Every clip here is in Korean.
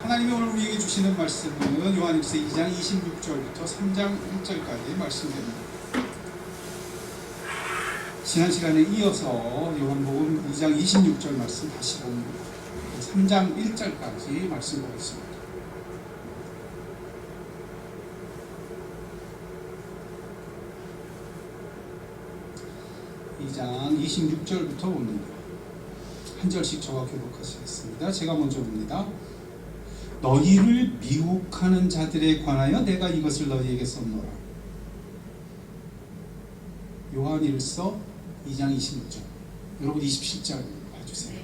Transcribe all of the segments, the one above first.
하나님이 오늘 우리에게 주시는 말씀은 요한일서 2장 26절부터 3장 1절까지 말씀됩니다. 지난 시간에 이어서 요한복음 2장 26절 말씀 다시 봅니다. 3장 1절까지 말씀 보겠습니다. (2장 26절부터) 봅니다. 한 절씩 저와 교독하시겠습니다. 제가 먼저 봅니다. 너희를 미혹하는 자들에 관하여 내가 이것을 너희에게 썼노라. 요한일서 2장 26절. 여러분 27절 봐주세요.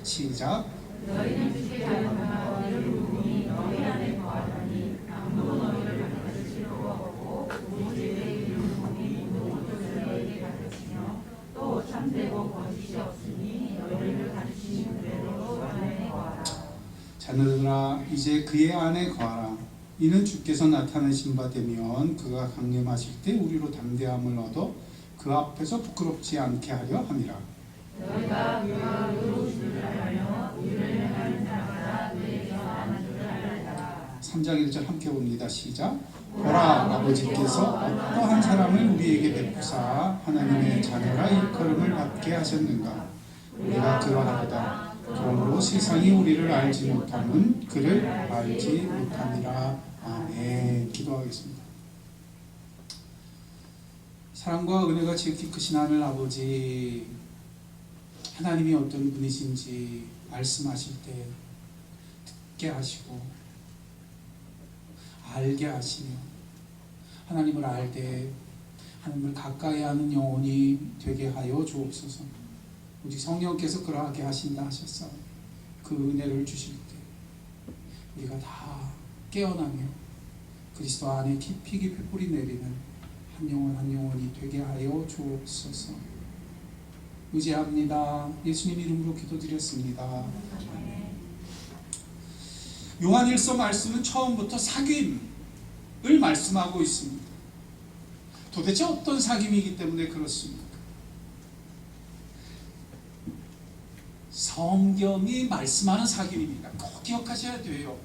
시작. 너희는 주께 자유하나 너희를 부르니 너희 안에 거하더니 아무도 너희를 가르치려고 없고 오직 내 이름을 보니 모든 것을 너희에게 가르치며 또 참되고 거짓이 없으니 너희를 가르치는 그대로 그 안에 거하라. 자녀들아 이제 그의 안에 거하라. 이는 주께서 나타내신 바 되면 그가 강림하실 때 우리로 담대함을 얻어 그 앞에서 부끄럽지 않게 하려 함이라. 너희가 그가 의로우신 줄 알며 의를 행하는 자마다 그에게서 나는 줄 알라. 3장 1절 함께 봅니다. 시작. 보라 아버지께서 어떠한 사람을 우리에게 베푸사 하나님의 자녀라 일컬음을 받게 하셨는가. 우리가 그러하도다. 그러므로 세상이 우리를 알지 못함은 그를 알지 못함이라. 아멘. 기도하겠습니다. 사랑과 은혜가 지극히 크신 하늘 아버지, 하나님이 어떤 분이신지 말씀하실 때 듣게 하시고 알게 하시며 하나님을 알 때 하나님을 가까이 하는 영혼이 되게 하여 주옵소서. 오직 성령께서 그러하게 하신다 하셨사오. 그 은혜를 주실 때 우리가 다 깨어나며 그리스도 안에 깊이 깊이 뿌리 내리는 한 영혼 한 영혼이 되게 하여 주옵소서. 의지합니다. 예수님 이름으로 기도드렸습니다. 요한일서 말씀은 처음부터 사귐을 말씀하고 있습니다. 도대체 어떤 사귐이기 때문에 그렇습니까? 성경이 말씀하는 사귐입니다. 꼭 기억하셔야 돼요.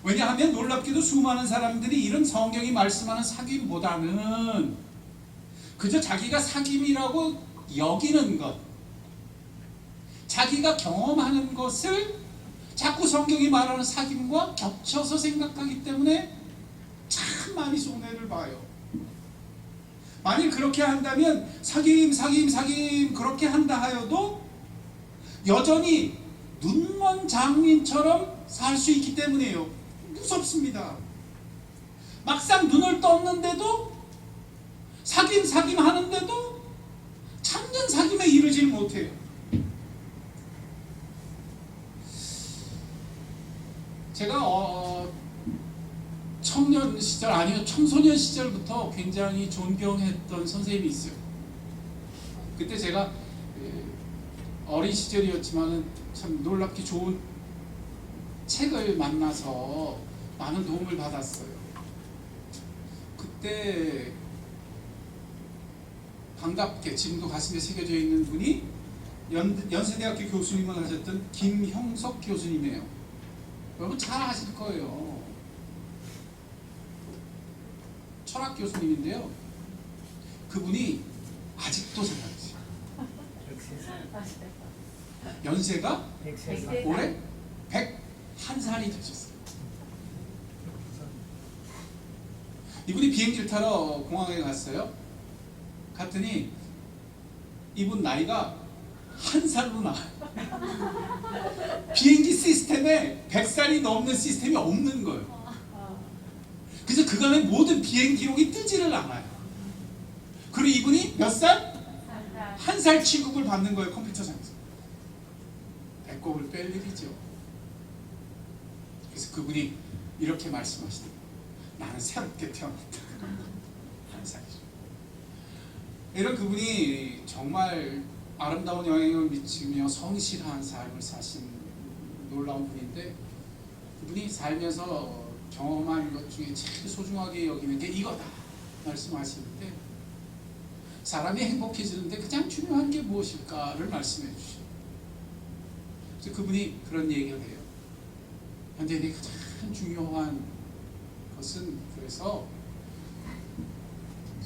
왜냐하면 놀랍게도 수많은 사람들이 이런 성경이 말씀하는 사귐보다는 그저 자기가 사귐이라고 여기는 것, 자기가 경험하는 것을 자꾸 성경이 말하는 사귐과 겹쳐서 생각하기 때문에 참 많이 손해를 봐요. 만일 그렇게 한다면 사귐 그렇게 한다 하여도 여전히 눈먼 장님처럼 살 수 있기 때문이에요. 무섭습니다. 막상 눈을 떴는데도 사귐 하는데도 참된 사귐에 이르질 못해요. 제가 청년 시절 아니면 청소년 시절부터 굉장히 존경했던 선생님이 있어요. 그때 제가 어린 시절이었지만 참 놀랍게 좋은 책을 만나서 많은 도움을 받았어요. 그때 반갑게 지금도 가슴에 새겨져 있는 분이 연세대학교 교수님을 하셨던 김형석 교수님이에요. 여러분 잘 아실 거예요. 철학 교수님인데요. 그분이 아직도 살아계세요. 연세가 올해 101살이 되셨어요. 이분이 비행기를 타러 공항에 갔어요. 갔더니 이분 나이가 한 살로 나와요. 비행기 시스템에 100살이 넘는 시스템이 없는 거예요. 그래서 그간의 모든 비행 기록이 뜨지를 않아요. 그리고 이분이 몇 살? 한 살 취급을 받는 거예요. 컴퓨터상에서. 배꼽을 뺄 일이죠. 그래서 그분이 이렇게 말씀하시더라고요. 나는 새롭게 태어났다. 한 살이죠. 이런 그분이 정말 아름다운 영향을 미치며 성실한 삶을 사신 놀라운 분인데, 그분이 살면서 경험한 것 중에 제일 소중하게 여기는 게 이거다 말씀하시는데, 사람이 행복해지는데 가장 중요한 게 무엇일까를 말씀해 주시죠. 그래서 그분이 그런 얘기를 해요. 근데 이게 가장 중요한 것은 그래서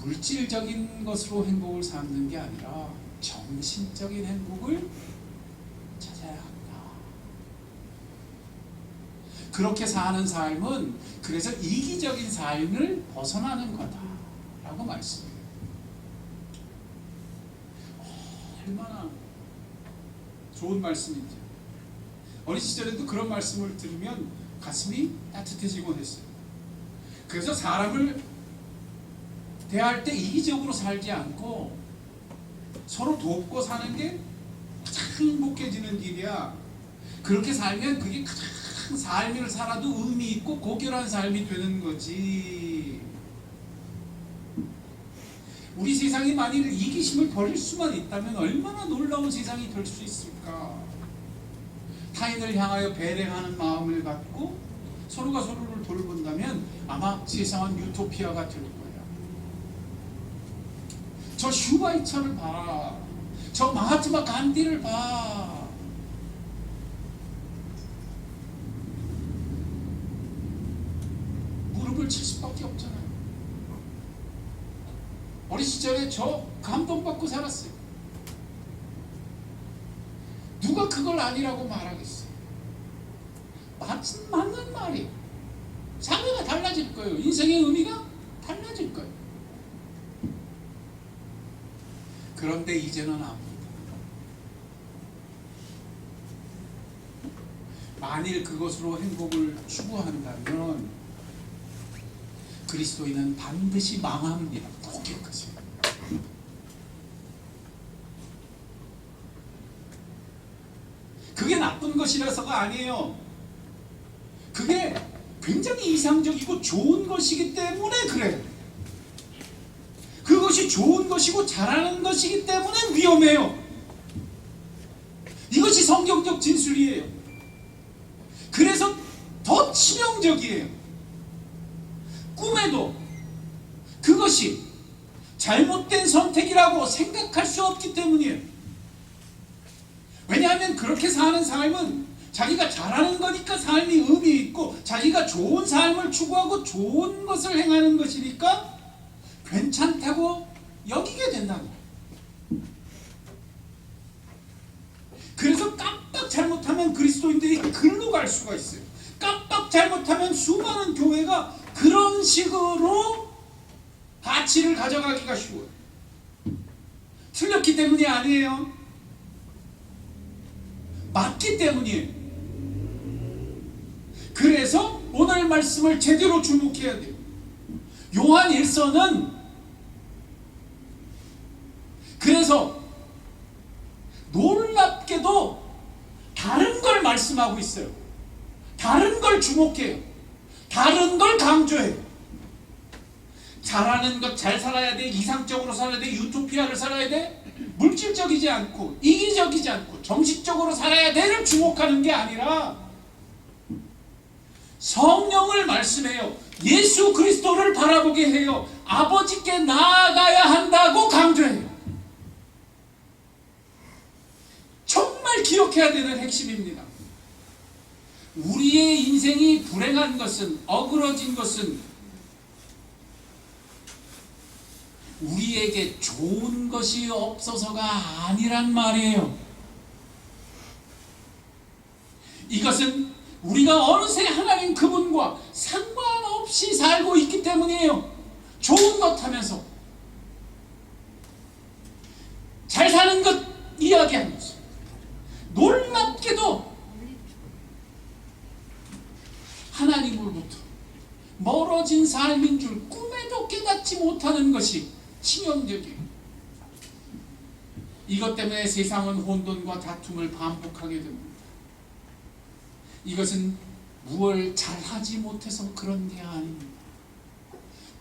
물질적인 것으로 행복을 삼는 게 아니라 정신적인 행복을 찾아야 한다. 그렇게 사는 삶은 그래서 이기적인 삶을 벗어나는 거다라고 말씀해요. 얼마나 좋은 말씀인지. 어린 시절에도 그런 말씀을 들으면 가슴이 따뜻해지곤 했어요. 그래서 사람을 대할 때 이기적으로 살지 않고 서로 돕고 사는 게 가장 행복해지는 길이야. 그렇게 살면 그게 가장 삶을 살아도 의미 있고 고결한 삶이 되는 거지. 우리 세상이 만일 이기심을 버릴 수만 있다면 얼마나 놀라운 세상이 될 수 있을까. 타인을 향하여 배려하는 마음을 갖고 서로가 서로를 돌본다면 아마 세상은 유토피아가 될 거야. 저 슈바이처를 봐. 저 마하트마 간디를 봐. 무릎을 칠 수밖에 없잖아요. 어린 시절에 저 감동받고 살았어요. 누가 그걸 아니라고 말하겠어요? 맞는 말이에요. 사회가 달라질 거예요. 인생의 의미가 달라질 거예요. 그런데 이제는 압니다. 만일 그것으로 행복을 추구한다면 그리스도인은 반드시 망합니다. 꼭 기억하세요. 그게 나쁜 것이라서가 아니에요. 그게 굉장히 이상적이고 좋은 것이기 때문에 그래요. 그것이 좋은 것이고 잘하는 것이기 때문에 위험해요. 이것이 성경적 진술이에요. 그래서 더 치명적이에요. 꿈에도 그것이 잘못된 선택이라고 생각할 수 없기 때문이에요. 왜냐하면 그렇게 사는 삶은 자기가 잘하는 거니까 삶이 의미 있고 자기가 좋은 삶을 추구하고 좋은 것을 행하는 것이니까 괜찮다고 여기게 된다고. 그래서 깜빡 잘못하면 그리스도인들이 글로 갈 수가 있어요. 깜빡 잘못하면 수많은 교회가 그런 식으로 가치를 가져가기가 쉬워요. 틀렸기 때문이 아니에요. 맞기 때문이에요. 그래서 오늘 말씀을 제대로 주목해야 돼요. 요한 1서는 그래서 놀랍게도 다른 걸 말씀하고 있어요. 다른 걸 주목해요. 다른 걸 강조해요. 잘하는 것, 잘 살아야 돼, 이상적으로 살아야 돼, 유토피아를 살아야 돼, 물질적이지 않고 이기적이지 않고 정신적으로 살아야 돼를 주목하는 게 아니라 성령을 말씀해요. 예수 그리스도를 바라보게 해요. 아버지께 나아가야 한다고 강조해요. 정말 기억해야 되는 핵심입니다. 우리의 인생이 불행한 것은, 어그러진 것은 우리에게 좋은 것이 없어서가 아니란 말이에요. 이것은 우리가 어느새 하나님 그분과 상관없이 살고 있기 때문이에요. 좋은 것 하면서 잘 사는 것 이야기하면서 놀랍게도 하나님으로부터 멀어진 삶인 줄 꿈에도 깨닫지 못하는 것이 치명적이에요. 이것 때문에 세상은 혼돈과 다툼을 반복하게 됩니다. 이것은 무엇을 잘하지 못해서 그런 게 아닙니다.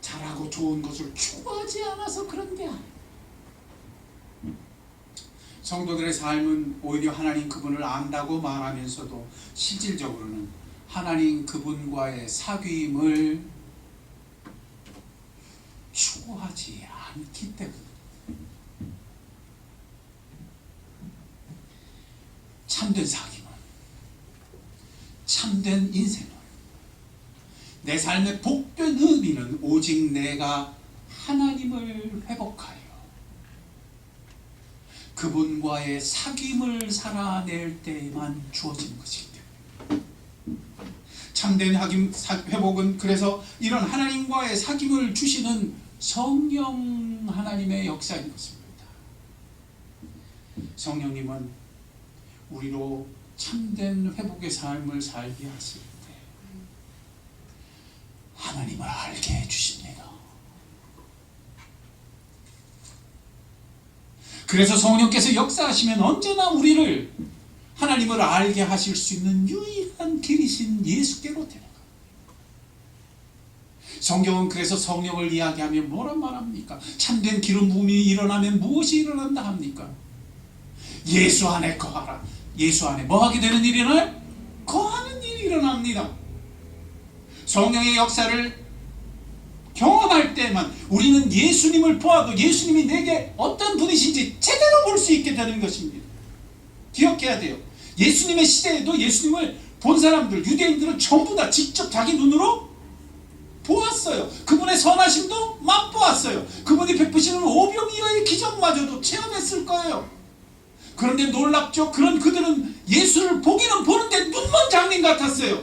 잘하고 좋은 것을 추구하지 않아서 그런 게 아닙니다. 성도들의 삶은 오히려 하나님 그분을 안다고 말하면서도 실질적으로는 하나님 그분과의 사귐을 추구하지 않기 때문에 참된 사귐은 참된 인생은, 내 삶의 복된 의미는 오직 내가 하나님을 회복하여 그분과의 사귐을 살아낼 때에만 주어지는 것입니다. 참된 회복은 그래서 이런 하나님과의 사귐을 주시는 성령 하나님의 역사인 것입니다. 성령님은 우리로 참된 회복의 삶을 살게 하실 때 하나님을 알게 해주십니다. 그래서 성령께서 역사하시면 언제나 우리를 하나님을 알게 하실 수 있는 유일한 길이신 예수께로 데려가. 성경은 그래서 성령을 이야기하면 뭐라 말합니까? 참된 기름 부음이 일어나면 무엇이 일어난다 합니까? 예수 안에 거하라. 예수 안에 뭐하게 되는 일이 일어나요? 거하는 일이 일어납니다. 성령의 역사를 경험할 때만 우리는 예수님을 보아도 예수님이 내게 어떤 분이신지 제대로 볼 수 있게 되는 것입니다. 기억해야 돼요. 예수님의 시대에도 예수님을 본 사람들, 유대인들은 전부 다 직접 자기 눈으로 보았어요. 그분의 선하심도 맛보았어요. 그분이 베푸시는 오병이어의 기적마저도 체험했을 거예요. 그런데 놀랍죠? 그들은 예수를 보기는 보는데 눈먼 장님 같았어요.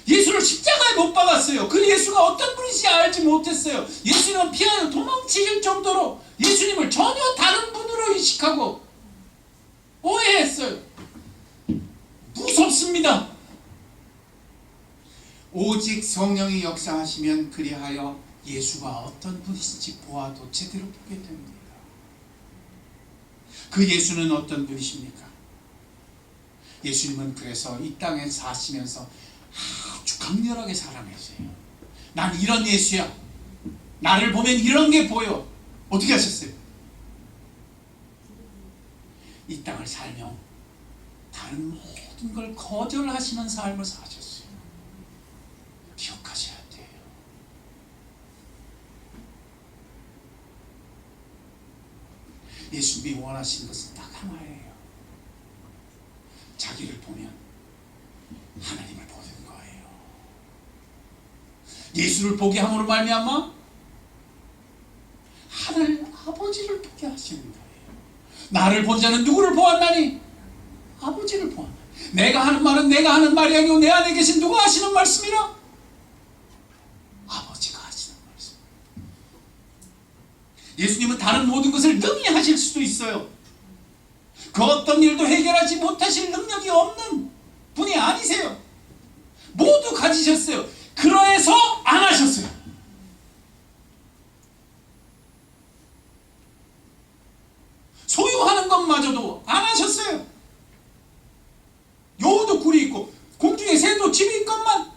예수를 십자가에 못 박았어요. 그 예수가 어떤 분인지 알지 못했어요. 예수님은 피하여 도망칠 정도로 예수님을 전혀 다른 분으로 인식하고 오해했어요. 무섭습니다. 오직 성령이 역사하시면 그리하여 예수가 어떤 분이신지 보아도 제대로 보게 됩니다. 그 예수는 어떤 분이십니까? 예수님은 그래서 이 땅에 사시면서 아주 강렬하게 살아내세요. 난 이런 예수야. 나를 보면 이런 게 보여. 어떻게 하셨어요? 이 땅을 살며 다른 모든 걸 거절하시는 삶을 사셨어요. 기억하셔야 돼요. 예수님이 원하시는 것은 딱 하나예요. 자기를 보면 하나님을 보는 거예요. 예수를 보게 함으로 말미암아 하늘 아버지를 보게 하시는 거예요. 나를 본 자는 누구를 보았나니? 아버지를 보았나니. 내가 하는 말은 내가 하는 말이 아니고 내 안에 계신 누가 하시는 말씀이라? 아버지가 하시는 말씀. 예수님은 다른 모든 것을 능히 하실 수도 있어요. 그 어떤 일도 해결하지 못하실 능력이 없는 분이 아니세요. 모두 가지셨어요. 그러해서 안 하셨어요. 소유하는 것마저도 안 하셨어요. 여우도 굴이 있고 공중에 새도 집이 있건만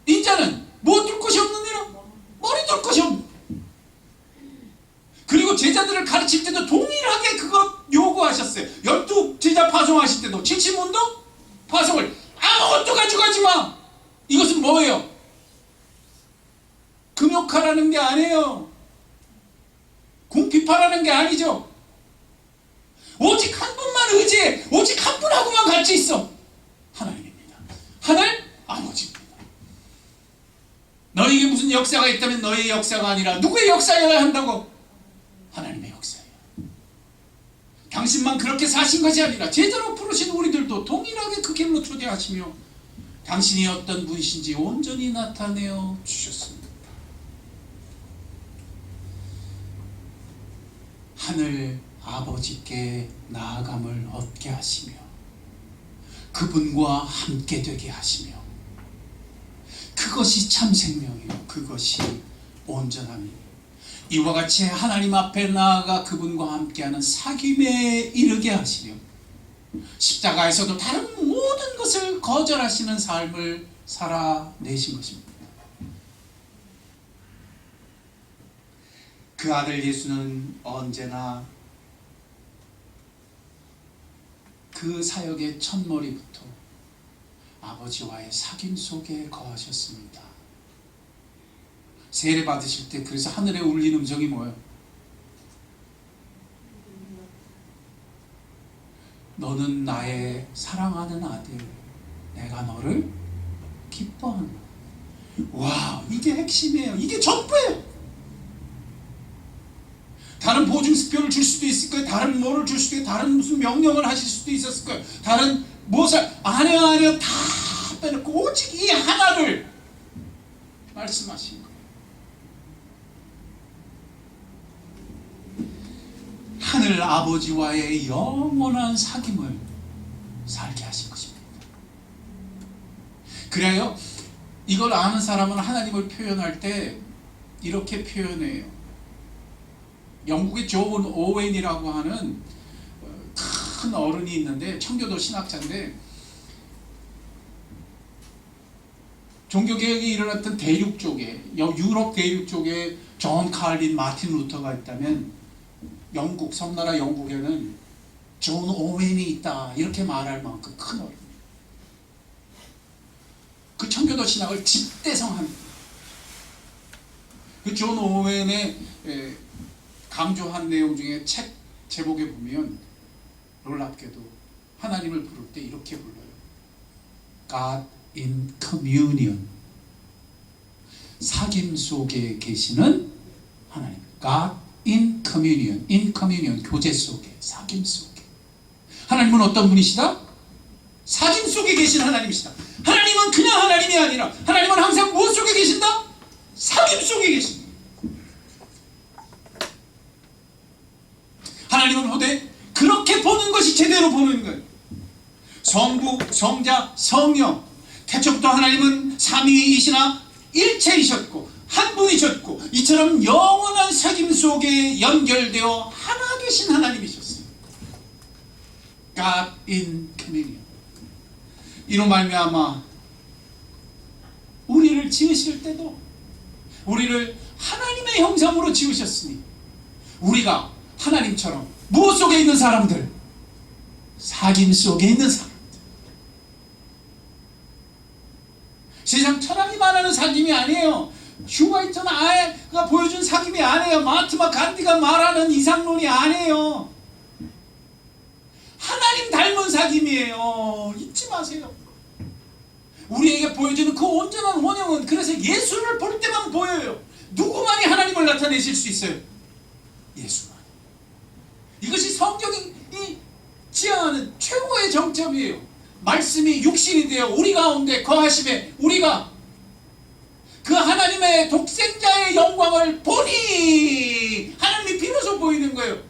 인자는 뭐 둘 것이 없느니라? 머리 둘 것이 없는. 그리고 제자들을 가르칠 때도 동일하게 그것 요구하셨어요. 12 제자 파송하실 때도 70문도 파송을 아무것도 가져가지 마. 이것은 뭐예요? 금욕하라는 게 아니에요. 궁핍하라는 게 아니죠. 오직 한 분만 의지해. 오직 한 분하고만 같이 있어. 하나님입니다. 하늘 아버지입니다. 너에게 무슨 역사가 있다면 너의 역사가 아니라 누구의 역사여야 한다고? 하나님의 역사예요. 당신만 그렇게 사신 것이 아니라 제대로 부르신 우리들도 동일하게 그 길로 초대하시며 당신이 어떤 분이신지 온전히 나타내어 주셨습니다. 하늘 아버지께 나아감을 얻게 하시며 그분과 함께 되게 하시며 그것이 참 생명이요 그것이 온전함이니 이와 같이 하나님 앞에 나아가 그분과 함께하는 사귐에 이르게 하시며 십자가에서도 다른 모든 것을 거절하시는 삶을 살아내신 것입니다. 그 아들 예수는 언제나 그 사역의 첫머리부터 아버지와의 사귐 속에 거하셨습니다. 세례 받으실 때 그래서 하늘에 울린 음성이 뭐예요? 너는 나의 사랑하는 아들, 내가 너를 기뻐하는 거예요. 와, 이게 핵심이에요. 이게 전부예요. 다른 보증수표를 줄 수도 있을 거예요. 다른 뭐를 줄 수도 있고, 다른 무슨 명령을 하실 수도 있었을 거예요. 다른 무엇을 아니요 다 빼놓고 오직 이 하나를 말씀하신 거예요. 하늘 아버지와의 영원한 사귐을 살게 하신 것입니다. 그래요. 이걸 아는 사람은 하나님을 표현할 때 이렇게 표현해요. 영국의 존 오웬이라고 하는 큰 어른이 있는데, 청교도 신학자인데, 종교개혁이 일어났던 대륙 쪽에, 유럽 대륙 쪽에 존 칼빈, 마틴 루터가 있다면, 영국, 섬나라 영국에는 존 오웬이 있다, 이렇게 말할 만큼 큰 어른. 그 청교도 신학을 집대성합니다. 그 존 오웬의 강조한 내용 중에 책 제목에 보면 놀랍게도 하나님을 부를 때 이렇게 불러요. God in communion. 사귐 속에 계시는 하나님. God in communion. in communion. 교제 속에, 사귐 속에. 하나님은 어떤 분이시다? 사귐 속에 계신 하나님이시다. 하나님은 그냥 하나님이 아니라 하나님은 항상 무엇 속에 계신다? 사귐 속에 계신다. 하나님은 보되 그렇게 보는 것이 제대로 보는 거예요. 성부, 성자, 성령. 태초부터 하나님은 삼위이시나 일체이셨고 한 분이셨고, 이처럼 영원한 사귐 속에 연결되어 하나 계신 하나님이셨어요. God in communion. 이로 말미암아 우리를 지으실 때도 우리를 하나님의 형상으로 지으셨으니, 우리가 하나님처럼 무엇 속에 있는 사람들? 사귐 속에 있는 사람들. 세상 철학이 말하는 사귐이 아니에요. 슈바이처나 아예가 보여준 사귐이 아니에요. 마하트마 간디가 말하는 이상론이 아니에요. 하나님 닮은 사귐이에요. 잊지 마세요. 우리에게 보여주는 그 온전한 원형은 그래서 예수를 볼 때만 보여요. 누구만이 하나님을 나타내실 수 있어요? 예수만. 이것이 성경이 지향하는 최고의 정점이에요. 말씀이 육신이 되어 우리 가운데 거하심에 우리가 그 하나님의 독생자의 영광을 보니 하나님이 비로소 보이는 거예요.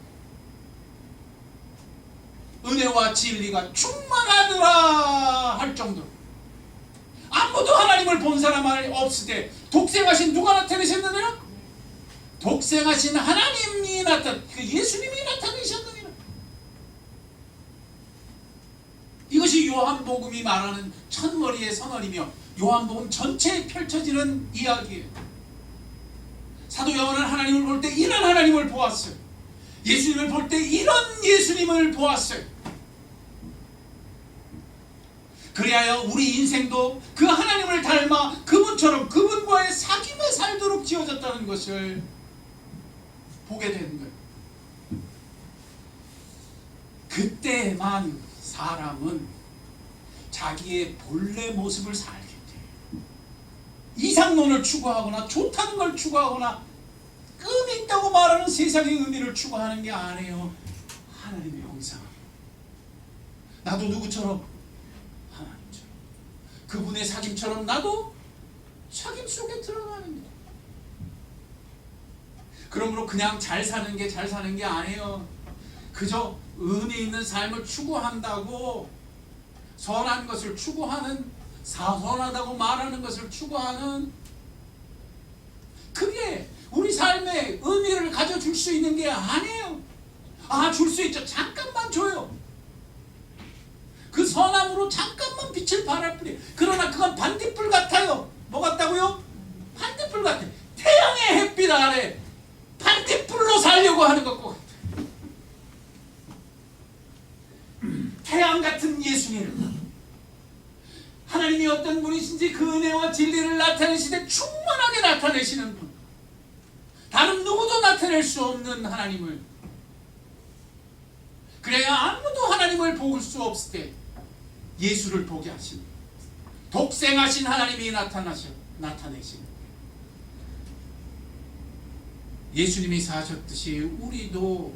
은혜와 진리가 충만하더라 할 정도로. 아무도 하나님을 본 사람이 없을 때 독생하신 누가 나타내셨느냐? 독생하신 하나님이 그 예수님이 나타내셨느니라. 이것이 요한복음이 말하는 첫머리의 선언이며 요한복음 전체에 펼쳐지는 이야기예요. 사도 요한은 하나님을 볼 때 이런 하나님을 보았어요. 예수님을 볼 때 이런 예수님을 보았어요. 그리하여 우리 인생도 그 하나님을 닮아 그분처럼 그분과의 사귐에 살도록 지어졌다는 것을 보게 되는 거예요. 그때만 사람은 자기의 본래 모습을 살게 돼요. 이상론을 추구하거나 좋다는 걸 추구하거나 의미 있다고 말하는 세상의 의미를 추구하는 게 아니에요. 하나님의 형상. 나도 누구처럼? 하나님처럼. 그분의 사귐처럼 나도 사귐 속에 들어가는 거예요. 그러므로 그냥 잘 사는 게 아니에요. 그저 의미 있는 삶을 추구한다고, 선한 것을 추구하는, 선하다고 말하는 것을 추구하는, 그게 우리 삶에 의미를 가져줄 수 있는 게 아니에요. 줄 수 있죠. 잠깐만 줘요. 그 선함으로 잠깐만 빛을 발할 뿐이에요. 그러나 그건 반딧불 같아요. 뭐 같다고요? 반딧불 같아요. 태양의 햇빛 아래 반딧불로 살려고 하는 것과 같아요. 태양 같은 예수님, 하나님이 어떤 분이신지 그 은혜와 진리를 나타내시되 충만하게 나타내시는 분, 다른 누구도 나타낼 수 없는 하나님을, 그래야 아무도 하나님을 볼 수 없을 때 예수를 보게 하시는, 독생하신 하나님이 나타내신 예수님이 사셨듯이 우리도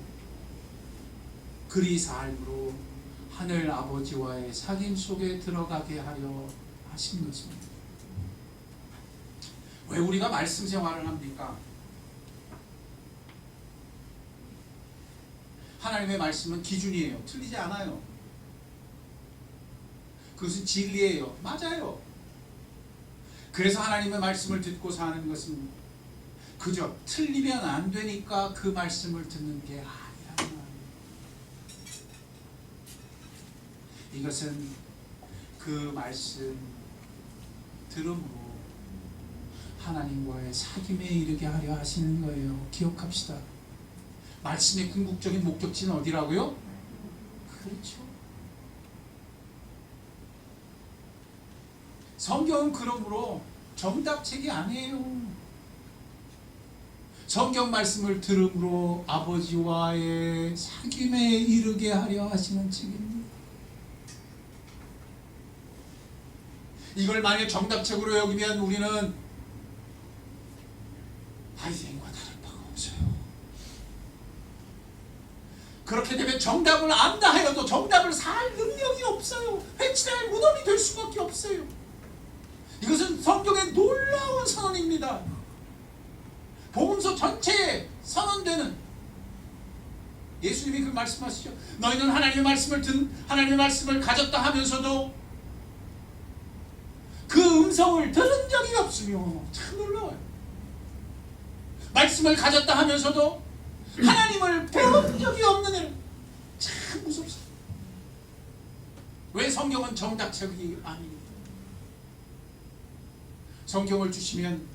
그리 삶으로 하늘 아버지와의 사귐 속에 들어가게 하려 하신 것입니다. 왜 우리가 말씀 생활을 합니까? 하나님의 말씀은 기준이에요. 틀리지 않아요. 그것은 진리예요. 맞아요. 그래서 하나님의 말씀을 듣고 사는 것은 그저 틀리면 안 되니까 그 말씀을 듣는 게 아니라, 이것은 그 말씀 들음으로 하나님과의 사귐에 이르게 하려 하시는 거예요. 기억합시다. 말씀의 궁극적인 목적지는 어디라고요? 그렇죠. 성경은 그러므로 정답책이 아니에요. 성경 말씀을 들음으로 아버지와의 사귐에 이르게 하려 하시는 책입니다. 이걸 만약 정답책으로 여기면 우리는 아이생과 다를 바가 없어요. 그렇게 되면 정답을 안다 하여도 정답을 살 능력이 없어요. 회칠할 무덤이 될 수밖에 없어요. 이것은 성경의 놀라운 선언입니다. 복음서 전체에 선언되는, 예수님이 그 말씀하시죠. 너희는 하나님의 말씀을 가졌다 하면서도 그 음성을 들은 적이 없으며, 참 놀라워요. 말씀을 가졌다 하면서도 하나님을 배운 적이 없는 애는 참 무섭습니다. 왜 성경은 정답책이 아닙니까? 성경을 주심은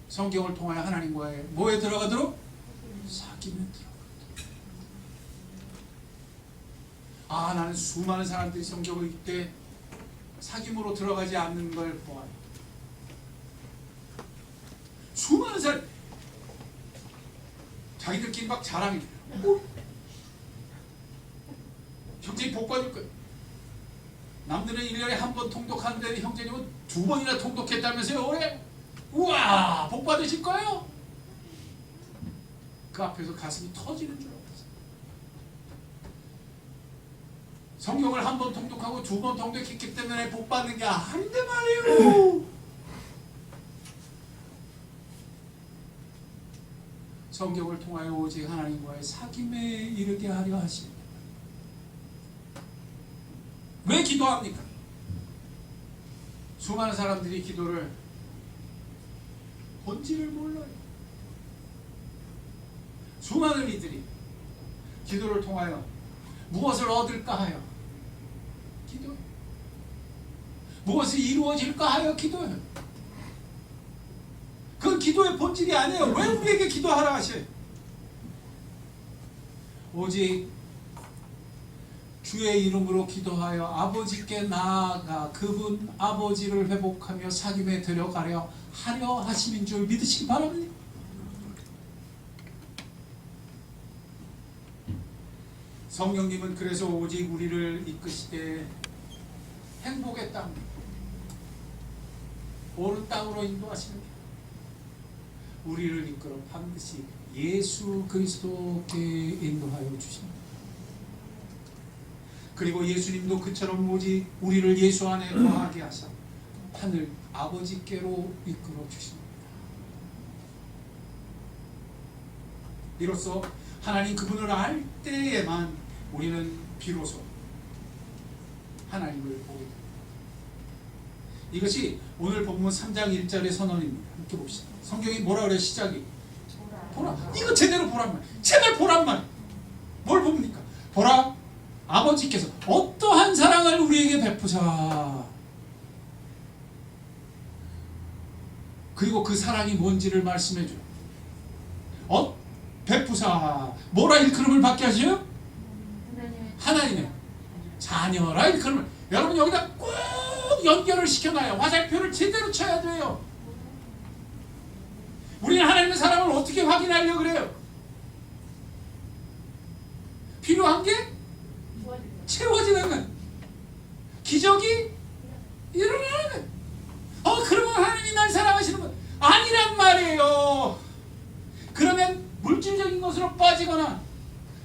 성경을 통하여 하나님과의 뭐에 들어가도록? 사귐에 들어가도록. 나는 수많은 사람들이 성경을 읽되 사귐으로 들어가지 않는 걸 보아요. 수많은 사람 자기들끼리 막 자랑해. 형제님 복 받을 거예요. 남들은 1년에 한 번 통독하는데 형제님은 2번이나 통독했다면서요 올해? 우와, 복 받으실 거예요? 그 앞에서 가슴이 터지는 줄 알았어요. 성경을 한 번 통독하고 2번 통독했기 때문에 복 받는 게 아닌데 말이에요. 성경을 통하여 오직 하나님과의 사귐에 이르게 하려 하십니다. 왜 기도합니까? 수많은 사람들이 기도를 본질을 몰라요. 수많은 이들이 기도를 통하여 무엇을 얻을까 하여 기도해요. 무엇이 이루어질까 하여 기도해요. 그건 기도의 본질이 아니에요. 왜 우리에게 기도하라 하셔요? 오직 주의 이름으로 기도하여 아버지께 나아가 그분 아버지를 회복하며 사귐에 들어가려 하려 하심인 줄 믿으시기 바랍니다. 성령님은 그래서 오직 우리를 이끄시되 행복의 땅, 옳은 땅으로 인도하시는 게 우리를 이끌어 반드시 예수 그리스도께 인도하여 주십니다. 그리고 예수님도 그처럼 오직 우리를 예수 안에 거하게 하사 하늘 아버지께로 이끌어 주십니다. 이로써 하나님 그분을 알 때에만 우리는 비로소 하나님을 보게 됩니다. 이것이 오늘 본문 3장 1절의 선언입니다. 함께 봅시다. 성경이 뭐라 그래요? 시작이 보라. 이거 제대로 보란 말. 제발 보란 말. 뭘 봅니까? 보라, 아버지께서 어떠한 사랑을 우리에게 베푸사. 그리고 그 사랑이 뭔지를 말씀해 줘요. 베푸사. 뭐라 일컬음을 받게 하시요? 하나님의 자녀라 일컬음을. 여러분 여기다 꼭 연결을 시켜놔요. 화살표를 제대로 쳐야 돼요. 우리는 하나님의 사랑을 어떻게 확인하려고 그래요? 필요한 게 채워지는 건 기적이 일어나는 거예요. 그러면 하나님이 날 사랑하시는 분 아니란 말이에요. 그러면 물질적인 것으로 빠지거나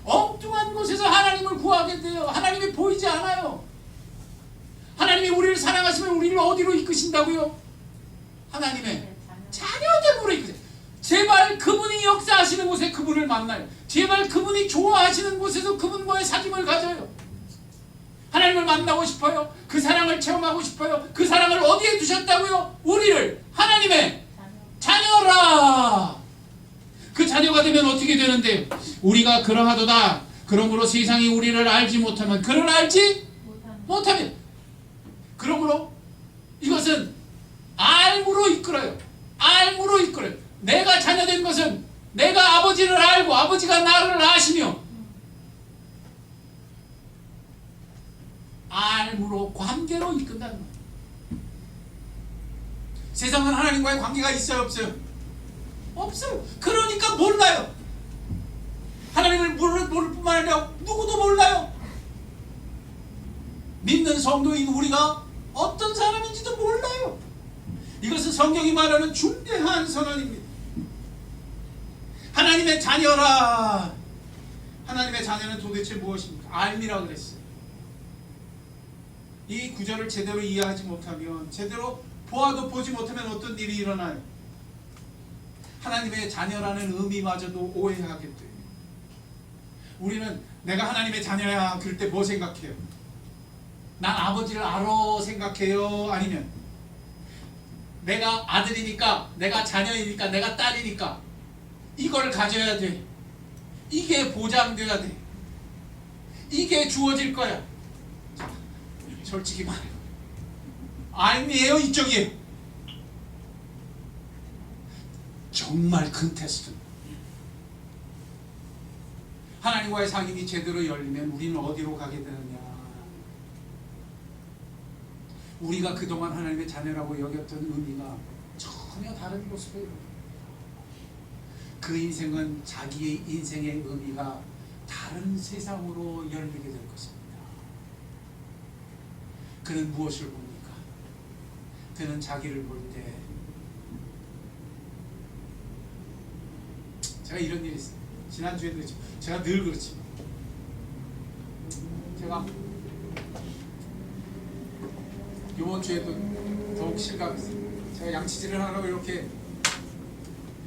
엉뚱한 곳에서 하나님을 구하게 돼요. 하나님이 보이지 않아요. 하나님이 우리를 사랑하시면 우리를 어디로 이끄신다고요? 하나님의 자녀됨으로 이끄세요. 제발 그분이 역사하시는 곳에 그분을 만나요. 제발 그분이 좋아하시는 곳에서 그분과의 사귐을 가져요. 하나님을 만나고 싶어요. 그 사랑을 체험하고 싶어요. 그 사랑을 어디에 두셨다고요? 우리를 하나님의 자녀라. 그 자녀가 되면 어떻게 되는데, 우리가 그러하도다. 그러므로 세상이 우리를 알지 못하면 그를 알지 못하면, 그러므로 이것은 알므로 이끌어요. 알므로 이끌어요. 내가 자녀된 것은 내가 아버지를 알고 아버지가 나를 아시며, 알므로 관계로 이끈다는 거예요. 세상은 하나님과의 관계가 있어요, 없어요? 없어요. 그러니까 몰라요. 하나님을 모를 뿐만 아니라 누구도 몰라요. 믿는 성도인 우리가 어떤 사람인지도 몰라요. 이것은 성경이 말하는 중대한 선언입니다. 하나님의 자녀라. 하나님의 자녀는 도대체 무엇입니까? 알미라 그랬어요. 이 구절을 제대로 이해하지 못하면, 제대로 보아도 보지 못하면 어떤 일이 일어나요? 하나님의 자녀라는 의미마저도 오해하게 돼요. 우리는 내가 하나님의 자녀야 그럴 때 뭐 생각해요? 난 아버지를 알아 생각해요? 아니면 내가 아들이니까, 내가 자녀이니까, 내가 딸이니까 이걸 가져야 돼, 이게 보장돼야 돼, 이게 주어질 거야. 자, 솔직히 말해요. 아니에요, 이쪽이에요. 정말 큰 테스트. 하나님과의 상임이 제대로 열리면 우리는 어디로 가게 되느냐? 우리가 그동안 하나님의 자녀라고 여겼던 의미가 전혀 다른 모습으로 이루어집니다. 그 인생은 자기의 인생의 의미가 다른 세상으로 열리게 될 것입니다. 그는 무엇을 봅니까? 그는 자기를 볼 때, 제가 이런 일이 있어요. 지난주에도 그렇지만, 제가 늘 그렇지만, 제가 이번 주에도 더욱 실감했어요. 제가 양치질을 하려고 이렇게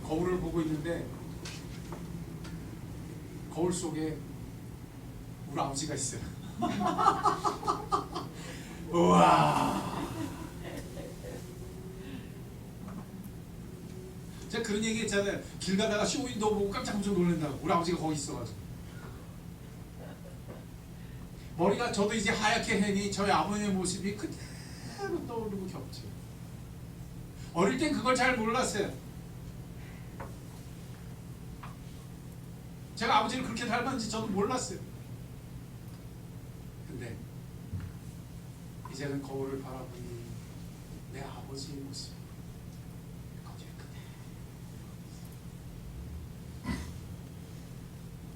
거울을 보고 있는데, 거울 속에 우리 아버지가 있어요. 우와. 제가 그런 얘기 했잖아요. 길 가다가 쇼윈도우 보고 깜짝 놀란다고. 우리 아버지가 거기 있어가지고. 머리가 저도 이제 하얗게 해니 저희 아버님의 모습이 그대로 떠오르고 겹쳐요. 어릴 땐 그걸 잘 몰랐어요. 제가 아버지를 그렇게 닮았는지 저도 몰랐어요. 근데 이제는 거울을 바라보니 내 아버지의 모습 거기에 그대.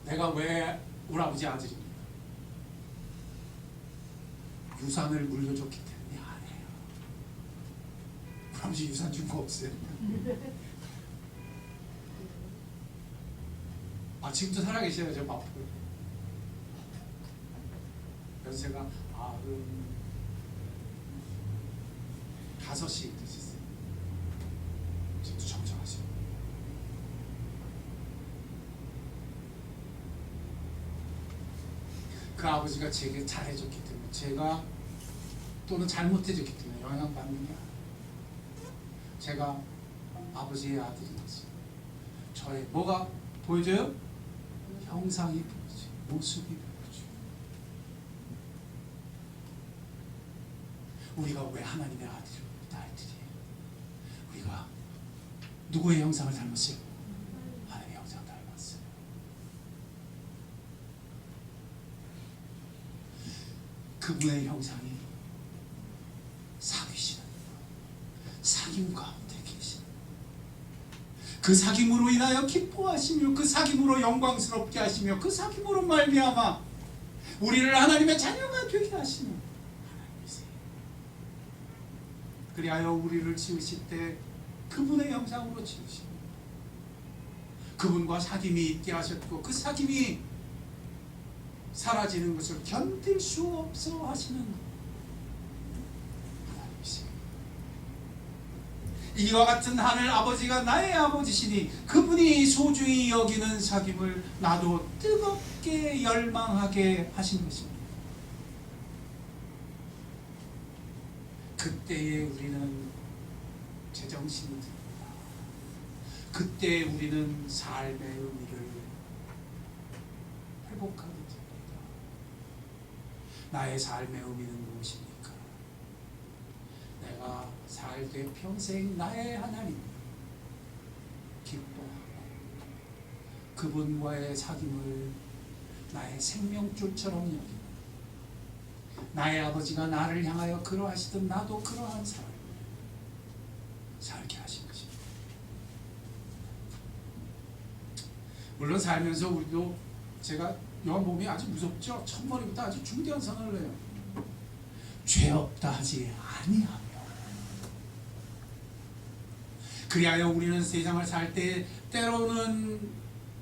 내가 왜 우리 아버지 아들입니까? 유산을 물려줬기 때문이 아니에요. 우리 아버지 유산 준 거 없어요. 지금도 살아계셔요. 저 바쁘고. 연세가 95이 되셨어요. 지금도 정정하세요. 그 아버지가 제게 잘해줬기 때문에, 제가 또는 잘못해줬기 때문에 영향받는 게 아니에요. 제가 아버지의 아들이 됐어요. 저의 뭐가 보여줘요? 형상이 보여줘요. 모습이 보여줘요. 우리가 왜 하나님의 아들이에요? 우리가 누구의 형상을 닮았어요? 하나님의 형상을 닮았어요. 그분의 형상이 사귀시는, 사귐 가운데 계시는, 그 사귐으로 인하여 기뻐하시며, 그 사귐으로 영광스럽게 하시며, 그 사귐으로 말미암아 우리를 하나님의 자녀가 되게 하시는 하나님이세요. 그리하여 우리를 지으실 때 그분의 형상으로 지으시고 그분과 사귐이 있게 하셨고 그 사귐이 사라지는 것을 견딜 수 없어 하시는 하나님이세요. 이와 같은 하늘 아버지가 나의 아버지시니 그분이 소중히 여기는 사귐을 나도 뜨겁게 열망하게 하신 것입니다. 그때에 우리는 제정신이 듭니다. 그때 우리는 삶의 의미를 회복하게 됩니다. 나의 삶의 의미는 무엇입니까? 내가 살되 평생 나의 하나님 기뻐하고 그분과의 사귐을 나의 생명줄처럼 여기고 나의 아버지가 나를 향하여 그러하시듯 나도 그러한 삶을 살게 하신 것입니다. 물론 살면서 우리도 제가 여 몸이 아주 무섭죠. 첫머리부터 아주 중대한 선언을 해요. 죄 없다 하지 아니하며. 그리하여 우리는 세상을 살 때 때로는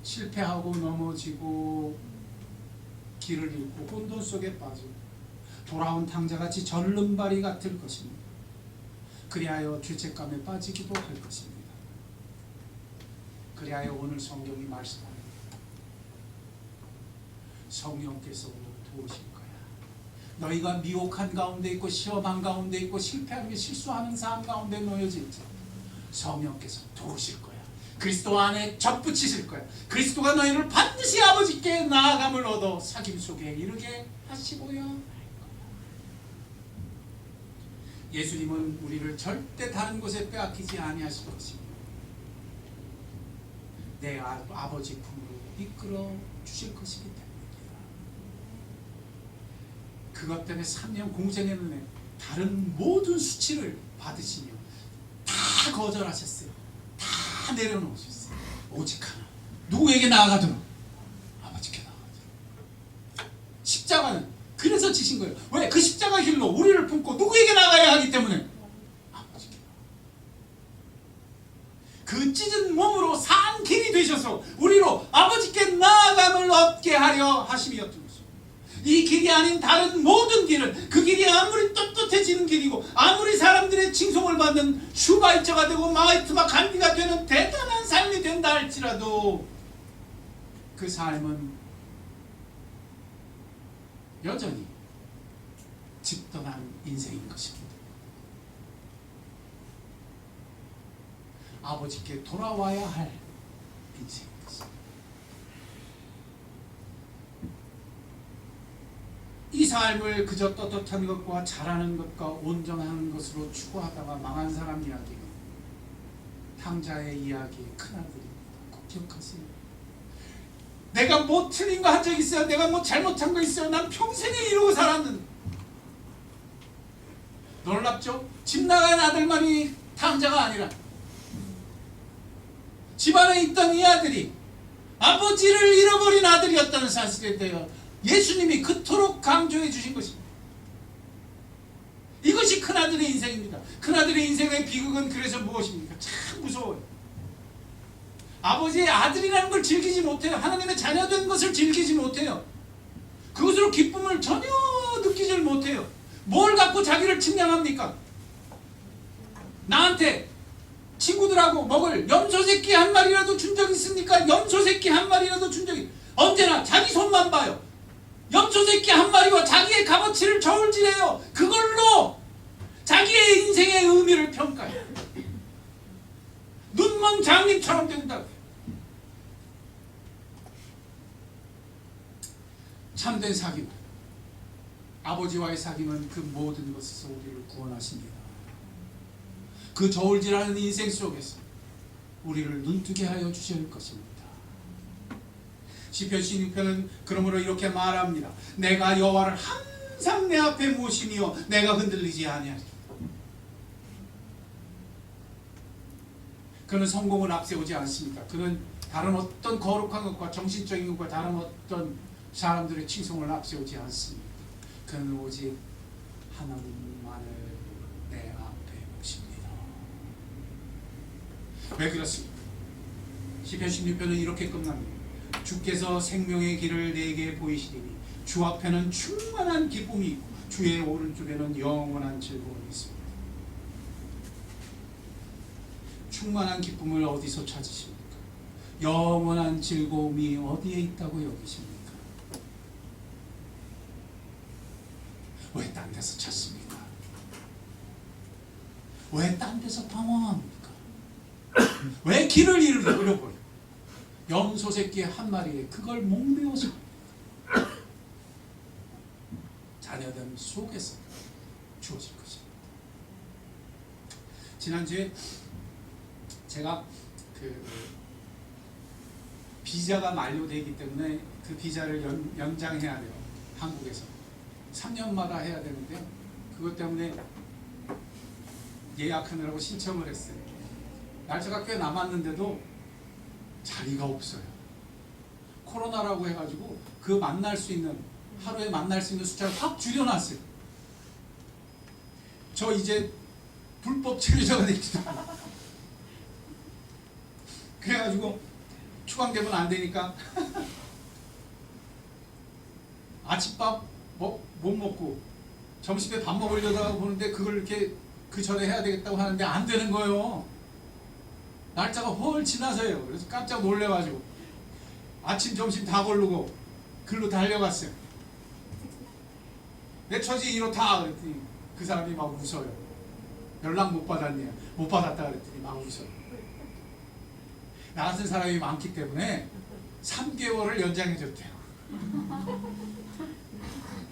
실패하고 넘어지고 길을 잃고 혼돈 속에 빠지고 돌아온 탕자같이 절름발이 같을 것입니다. 그리하여 죄책감에 빠지기도 할 것입니다. 그리하여 오늘 성경이 말씀합니다. 성령께서 도우실 거야. 너희가 미혹한 가운데 있고 시험한 가운데 있고 실패하는 실수하는 삶 가운데 놓여져 있지. 성령께서 도우실 거야. 그리스도 안에 접붙이실 거야. 그리스도가 너희를 반드시 아버지께 나아감을 얻어 사귐 속에 이르게 하시고요. 예수님은 우리를 절대 다른 곳에 빼앗기지 아니하실 것입니다. 내 아버지 품으로 이끌어 주실 것이기 때문입니다. 그것 때문에 3년 공생했는데 다른 모든 수치를 받으시며 다 거절하셨어요. 다 내려놓으셨어요. 오직 하나. 누구에게 나아가도록? 아버지께 나아가도록. 십자가는 그래서 지신 거예요. 왜? 그 십자가 길로 우리를 품고 누구에게 나가야 하기 때문에 아버지께. 그 찢은 몸으로 산 길이 되셔서 우리로 아버지께 나아감을 얻게 하려 하심이었던 것입니다. 이 길이 아닌 다른 모든 길은 그 길이 아무리 떳떳해지는 길이고 아무리 사람들의 칭송을 받는 슈바이처가 되고 마이트마 간디가 되는 대단한 삶이 된다 할지라도 그 삶은 여전히 집떠난 인생인 것입니다. 아버지께 돌아와야 할 인생인 것입니다. 이 삶을 그저 떳떳한 것과 잘하는 것과 온전한 것으로 추구하다가 망한 사람 이야기, 탕자의 이야기, 큰아들입니다. 꼭 기억하세요. 내가 뭐 틀린 거 한 적 있어요? 내가 뭐 잘못한 거 있어요? 난 평생에 이러고 살았는데. 놀랍죠? 집 나간 아들만이 탕자가 아니라 집안에 있던 이 아들이 아버지를 잃어버린 아들이었다는 사실에 대해 예수님이 그토록 강조해 주신 것입니다. 이것이 큰아들의 인생입니다. 큰아들의 인생의 비극은 그래서 무엇입니까? 참 무서워요. 아버지의 아들이라는 걸 즐기지 못해요. 하나님의 자녀된 것을 즐기지 못해요. 그것으로 기쁨을 전혀 느끼질 못해요. 뭘 갖고 자기를 측량합니까? 나한테 친구들하고 먹을 염소새끼 한 마리라도 준 적 있습니까? 염소새끼 한 마리라도 준 적이 언제나 자기 손만 봐요. 염소새끼 한 마리와 자기의 값어치를 저울질해요. 그걸로 자기의 인생의 의미를 평가해요. 눈먼 장님처럼 된다고요. 참된 사귐, 아버지와의 사귐은 그 모든 것에서 우리를 구원하십니다. 그 저울질하는 인생 속에서 우리를 눈뜨게 하여 주실 것입니다. 시편 16편은 그러므로 이렇게 말합니다. 내가 여호와를 항상 내 앞에 모시며 내가 흔들리지 아니하리라. 그는 성공을 앞세우지 않습니다. 그는 다른 어떤 거룩한 것과 정신적인 것과 다른 어떤 사람들의 칭송을 앞세우지 않습니다. 그는 오직 하나님만을 내 앞에 모십니다. 왜 그렇습니까? 시편 16편은 이렇게 끝납니다. 주께서 생명의 길을 내게 보이시리니 주 앞에는 충만한 기쁨이 있고 주의 오른쪽에는 영원한 즐거움이 있습니다. 충만한 기쁨을 어디서 찾으십니까? 영원한 즐거움이 어디에 있다고 여기십니까? 왜 딴 데서 찾습니까? 왜 딴 데서 방황합니까? 왜 길을 잃어버려? 염소 새끼 한 마리에 그걸 목매어서 자녀됨 속에서 주어질 것입니다. 지난주에 제가 그 비자가 만료되기 때문에 그 비자를 연장해야 돼요. 한국에서 3년마다 해야 되는데요. 그것 때문에 예약하느라고 신청을 했어요. 날짜가 꽤 남았는데도 자리가 없어요. 코로나라고 해가지고 그 만날 수 있는 하루에 만날 수 있는 숫자를 확 줄여놨어요. 저 이제 불법 체류자가 되기도 하고 그래가지고 추방되면 안 되니까 아침밥 못 먹고 점심에 밥 먹으려다가 보는데 그걸 이렇게 그 전에 해야 되겠다고 하는데 안 되는 거예요. 날짜가 헐 지나서요. 그래서 깜짝 놀래가지고 아침 점심 다 고르고 글로 달려갔어요. 내 처지 이렇다 그랬더니 그 사람이 막 웃어요. 연락 못 받았네요. 못 받았다 그랬더니 막 웃어요. 나 같은 사람이 많기 때문에 3개월을 연장해 줬대요.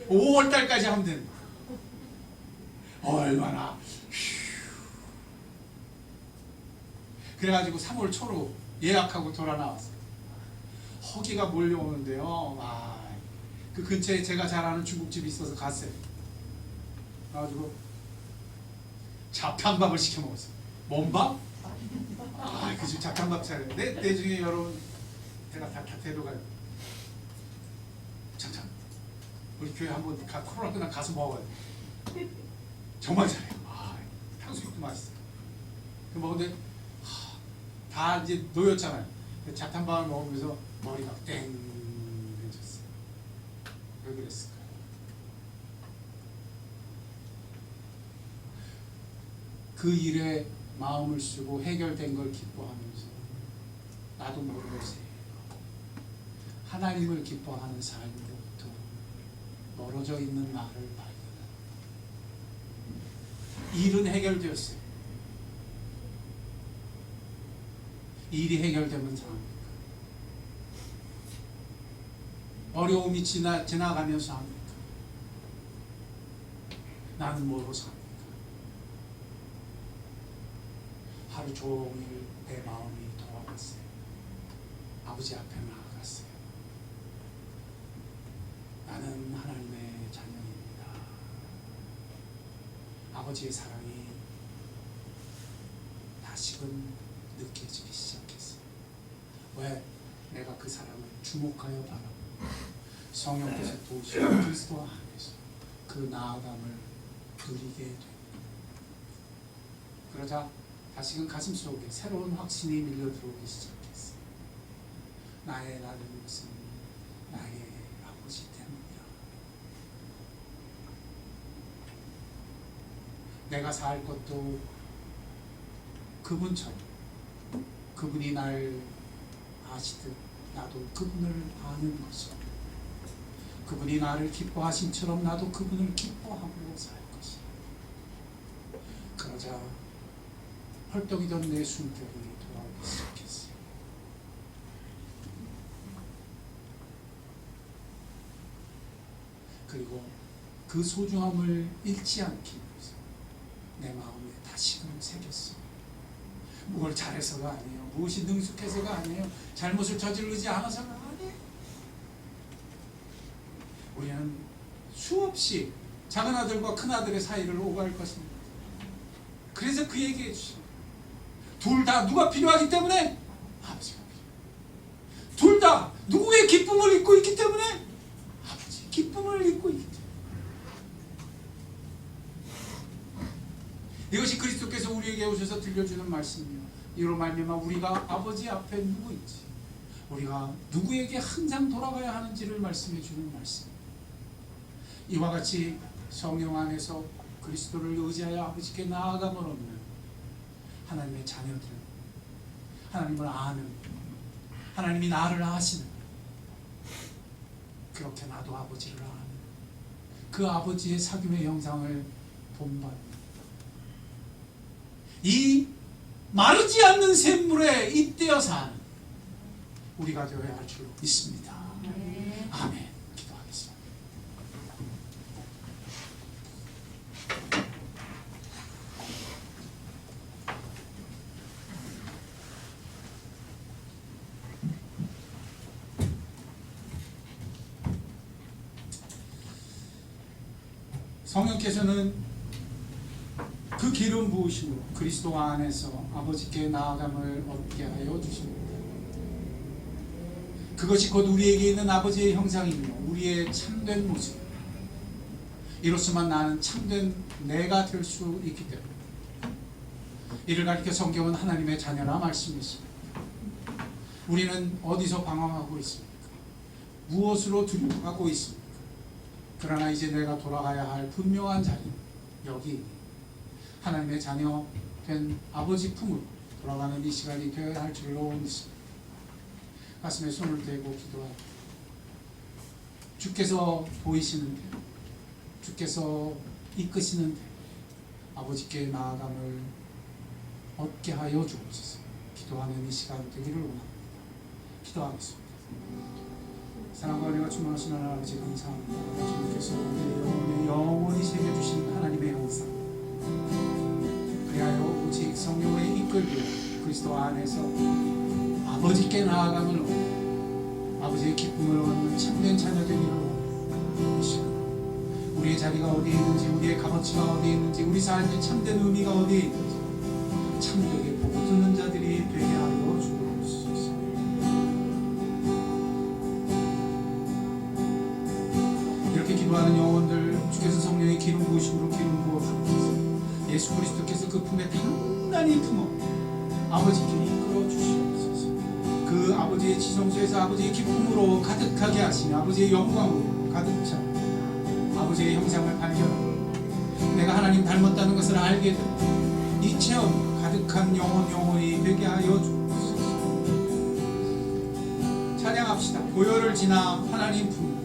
5월달까지 하면 된다. 얼마나 그래가지고 3월 초로 예약하고 돌아 나왔어요. 허기가 몰려오는데요. 그 근처에 제가 잘 아는 중국집이 있어서 갔어요. 그래가지고 잡탕밥을 시켜 먹었어요. 뭔 밥? 그 집 잡탕밥 차려요. 내 중에 여러분 제가 다 대도가요. 참 우리 교회 한번 코로나 끝나 가서 먹어요. 정말 잘해요. 탕수육도 맛있어요. 그 먹는데 다 이제 놓였잖아요. 잡탕밥을 먹으면서 머리가 땡해졌어요. 왜 그랬을까요? 그 일에 마음을 쓰고 해결된 걸 기뻐하면서 나도 모르겠어요. 하나님을 기뻐하는 삶으로부터 멀어져 있는 나를 발견하고 일은 해결되었어요. 일이 해결되면 삽니까? 어려움이 지나가면서 삽니까? 나는 뭐로 삽니까? 하루 종일 내 마음이 돌아갔어요. 아버지 앞에 나아갔어요. 나는 하나님의 자녀입니다. 아버지의 사랑이 다시금 느껴지기 시작했어요. 왜? 내가 그 사랑을 주목하여 바라보고 성령께서 도우시고 그리스도 안에서 그 나아감을 누리게 됩니다. 그러자 다시금 가슴 속에 새로운 확신이 밀려 들어오기 시작했어요. 나의 나는 것은 나의 아버지 때문이야. 내가 살 것도 그분처럼 그분이 날 아시듯 나도 그분을 아는 것이고 그분이 나를 기뻐하심처럼 나도 그분을 기뻐하고 살 것이야. 그러자 헐떡이던 내 숨결이 돌아오기 시작했어요. 그리고 그 소중함을 잃지 않기 위해서 내 마음에 다시금 새겼어요. 뭘 잘해서가 아니에요. 무엇이 능숙해서가 아니에요. 잘못을 저지르지 않아서가 아니에요. 우리는 수없이 작은 아들과 큰 아들의 사이를 오갈 것입니다. 그래서 그 얘기해 주시죠. 둘 다 누가 필요하기 때문에 아버지가 필요해요. 둘 다 누구의 기쁨을 잊고 있기 때문에 아버지 기쁨을 잊고 있기 때문에 이것이 그리스도께서 우리에게 오셔서 들려주는 말씀이에요. 이로 말미암아 우리가 아버지 앞에 누구인지, 우리가 누구에게 항상 돌아가야 하는지를 말씀해 주는 말씀. 이와 같이 성령 안에서 그리스도를 의지하여 아버지께 나아감을 얻는 하나님의 자녀들, 하나님을 아는, 하나님이 나를 아시는, 그렇게 나도 아버지를 아는 그 아버지의 사귐의 형상을 본받는, 이 마르지 않는 샘물에 잇대어 사는 우리가 되어야 할 줄 믿습니다. 아멘. 기도하겠습니다. 성령께서는 그 기름 부으심으로 그리스도 안에서 아버지께 나아감을 얻게 하여 주십니다. 그것이 곧 우리에게 있는 아버지의 형상이며 우리의 참된 모습, 이로서만 나는 참된 내가 될 수 있기 때문에 이를 가리켜 성경은 하나님의 자녀라 말씀했습니다. 우리는 어디서 방황하고 있습니까? 무엇으로 두려워하고 있습니까? 그러나 이제 내가 돌아가야 할 분명한 자리, 여기 하나님의 자녀 된 아버지 품으로 돌아가는 이 시간이 되어야 할 줄로 믿습니다. 가슴에 손을 대고 기도하고, 주께서 보이시는데, 주께서 이끄시는데 아버지께 나아감을 얻게 하여 주옵소서. 기도하는 이 시간 되기를 원합니다. 기도하겠습니다. 사랑과 은혜가 충만하신 하나님 아버지 감사합니다. 주님께서 우리의 영원히 새겨주신 하나님의 형상, 그리하여 오직 성령의 이끌고 그리스도 안에서 아버지께 나아감을 얻고 아버지의 기쁨을 얻는 참된 자녀되기를 원합니다. 우리의 자리가 어디에 있는지, 우리의 값어치가 어디에 있는지, 우리 삶의 참된 의미가 어디에 있는지 참되게 보고 듣는 자들이 되게 하여 주옵소서. 이렇게 기도하는 영혼들 주께서 성령의 기름 부으심으로 기름 부어 주옵소서. 예수 그리스도께서 그 품에 단단히 품어 아버지께 이끌어 주시옵소서. 그 아버지의 지성소에서 아버지의 기쁨으로 가득하게 하시며 아버지의 영광으로 가득 차 아버지의 형상을 발견하고 내가 하나님 닮았다는 것을 알게 되고 이 체험 가득한 영혼이 되게 하여 주옵소서. 찬양합시다. 고요를 지나 하나님 품.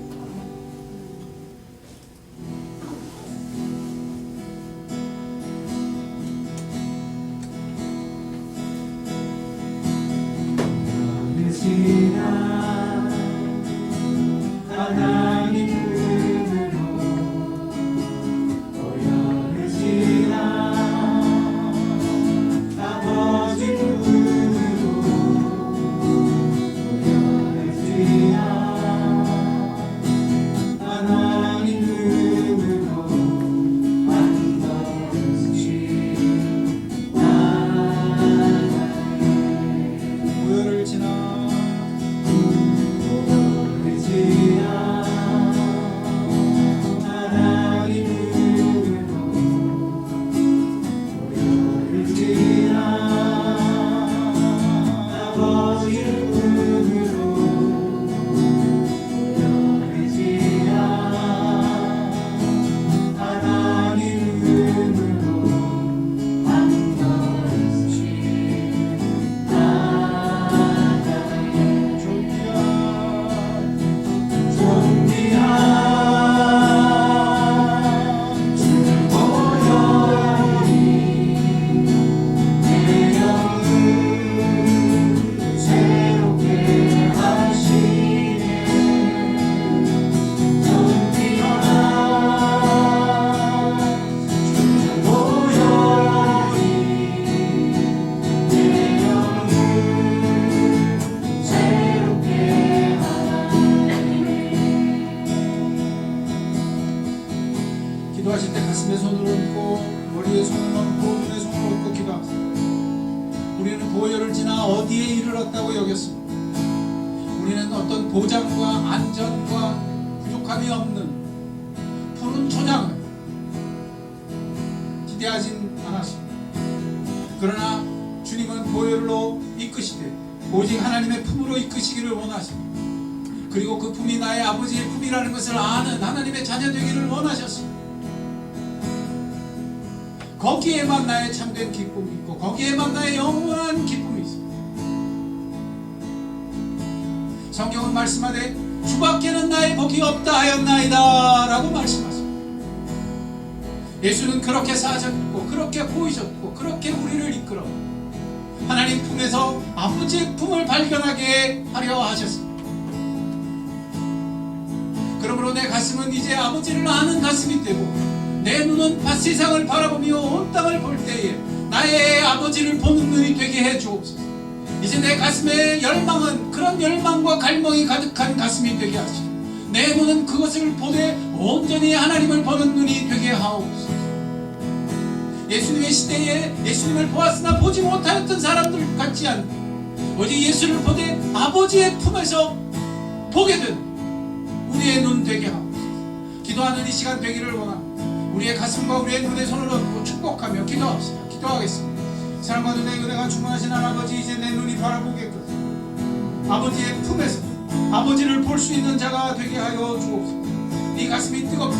하나님 품으로 고요해지나 아버지 품으로 고요해지나 하나님 품으로 한 번씩 나아가네. 고요를 지나 기도하실 때 가슴에 손을 얹고 머리에 손을 얹고 눈에 손을 얹고 기도하세요. 우리는 보혈을 지나 어디에 이르렀다고 여겼습니다. 우리는 어떤 보장과 안전과 부족함이 없는 푸른 초장을 기대하진 않았습니다. 그러나 주님은 보혈로 이끄시되 오직 하나님의 품으로 이끄시기를 원하십니다. 그리고 그 품이 나의 아버지의 품이라는 것을 아는 하나님의 자녀 되기를 원하셨습니다. 거기에만 나의 참된 기쁨이 있고 거기에만 나의 영원한 기쁨이 있습니다. 성경은 말씀하되 주밖에는 나의 복이 없다 하였나이다 라고 말씀하십니다. 예수는 그렇게 사셨고 그렇게 보이셨고 그렇게 우리를 이끌어 하나님 품에서 아버지의 품을 발견하게 하려 하셨습니다. 그러므로 내 가슴은 이제 아버지를 아는 가슴이 되고 내 눈은 세상을 바라보며 온 땅을 볼 때에 나의 아버지를 보는 눈이 되게 해 주옵소서. 이제 내 가슴의 열망은 그런 열망과 갈망이 가득한 가슴이 되게 하시고 내 눈은 그것을 보되 온전히 하나님을 보는 눈이 되게 하옵소서. 예수님의 시대에 예수님을 보았으나 보지 못하였던 사람들 같지 않고 오직 예수를 보되 아버지의 품에서 보게 된 우리의 눈 되게 하옵소서. 기도하는 이 시간 되기를 원합니다. 우리의 가슴과 우리의 눈에 손을 얹고 축복하며 기도합시다. 기도하겠습니다. 사랑과 눈의 은혜가 충만하신 하나님, 이제 내 눈이 바라보게끔 아버지의 품에서 아버지를 볼 수 있는 자가 되게 하여 주옵소서. 네 가슴이 뜨겁게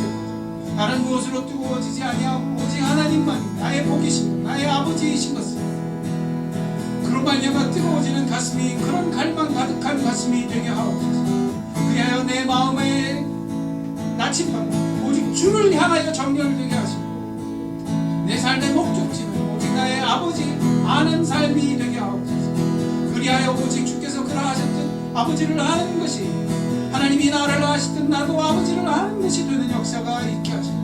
다른 무엇으로 뜨거워지지 아니하고 오직 하나님만 나의 복이시며 나의 아버지이신 것을 그로 말미암아 뜨거워지는 가슴이 그런 갈망 가득한 가슴이 되게 하옵소서. 그리하여 내 마음에 나침반 오직 주를 향하여 정렬되게 하시고 내 삶의 목적지는 오직 나의 아버지 아는 삶이 되게 하옵소서. 그리하여 오직 주께서 그러하셨던 아버지를 아는 것이 하나님이 나를 아시든 나도 아버지를 아는 것이 되는 역사가 있게 하시고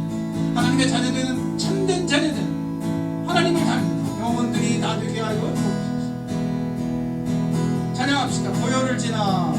하나님의 자녀되는 참된 자녀되는 하나님을 닮는 영혼들이 다 되게 하여 주옵소서. 찬양합시다. 보혈을 지나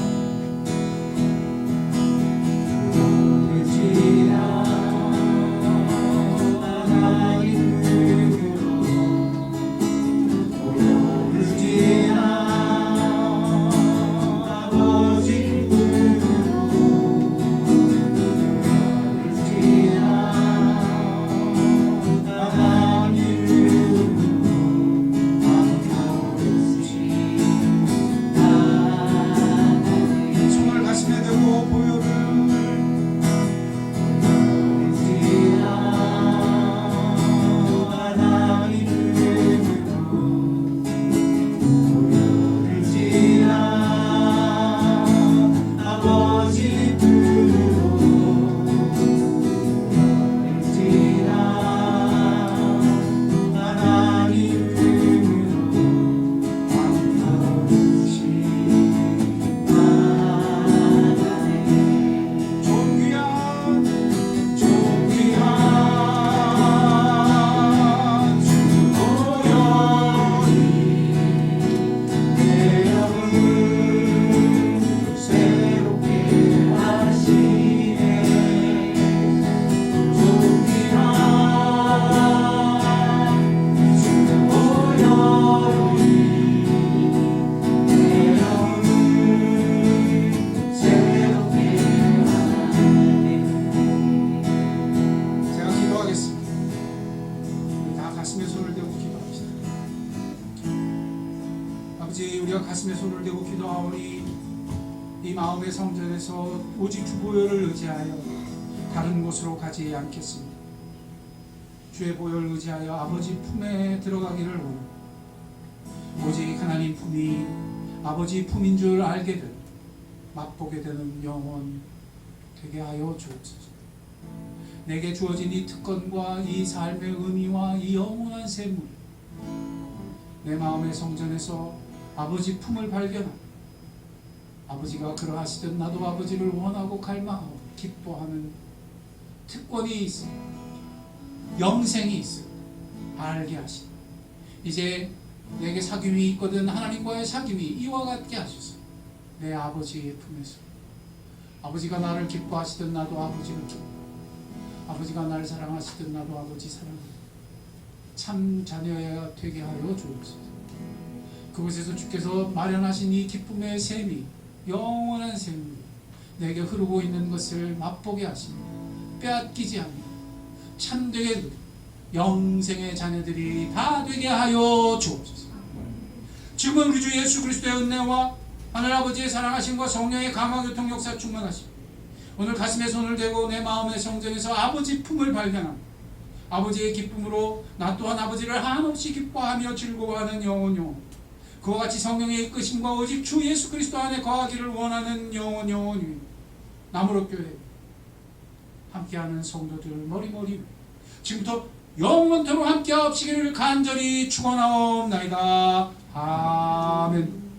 가슴에 손을 대고 기도하오니 이 마음의 성전에서 오직 주 보혈을 의지하여 다른 곳으로 가지 않겠습니다. 주의 보혈을 의지하여 아버지 품에 들어가기를 원합니다. 오직 하나님 품이 아버지 품인 줄 알게 되는 맛보게 되는 영혼 되게 하여 주옵소서. 내게 주어진 이 특권과 이 삶의 의미와 이 영원한 샘물 내 마음의 성전에서 아버지 품을 발견하고 아버지가 그러하시듯 나도 아버지를 원하고 갈망하고 기뻐하는 특권이 있습니다. 영생이 있습니다. 알게 하시고 이제 내게 사귐이 있거든 하나님과의 사귐이 이와 같게 하소서. 내 아버지의 품에서 아버지가 나를 기뻐하시듯 나도 아버지를 아버지가 나를 사랑하시듯 나도 아버지 사랑합니다. 참 자녀야 되게 하여 주옵소서. 그곳에서 주께서 마련하신 이 기쁨의 샘이 영원한 샘이 내게 흐르고 있는 것을 맛보게 하십니다. 빼앗기지 않는 참되게 영생의 자녀들이 다 되게 하여 주옵소서. 지금은 우리 주 예수 그리스도의 은혜와 하늘 아버지의 사랑하심과 성령의 감화교통 역사 충만하심, 오늘 가슴에 손을 대고 내 마음의 성전에서 아버지 품을 발견함, 아버지의 기쁨으로 나 또한 아버지를 한없이 기뻐하며 즐거워하는 영혼 그와 같이 성령의 이끄심과 오직 주 예수 그리스도 안에 거하기를 원하는 영혼 나무로 교회 함께하는 성도들 머리머리 지금부터 영원토록 함께하옵시기를 간절히 축원하옵나이다. 아멘.